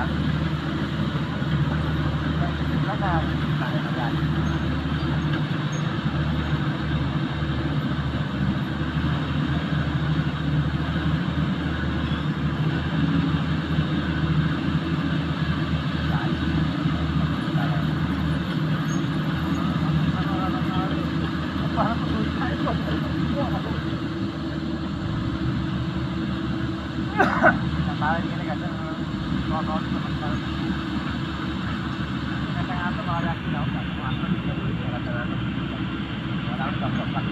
Parang hindi na kasi mga kaunti naman parang kasi nga ito mga laki na ako mga kaunti na wala akong kapag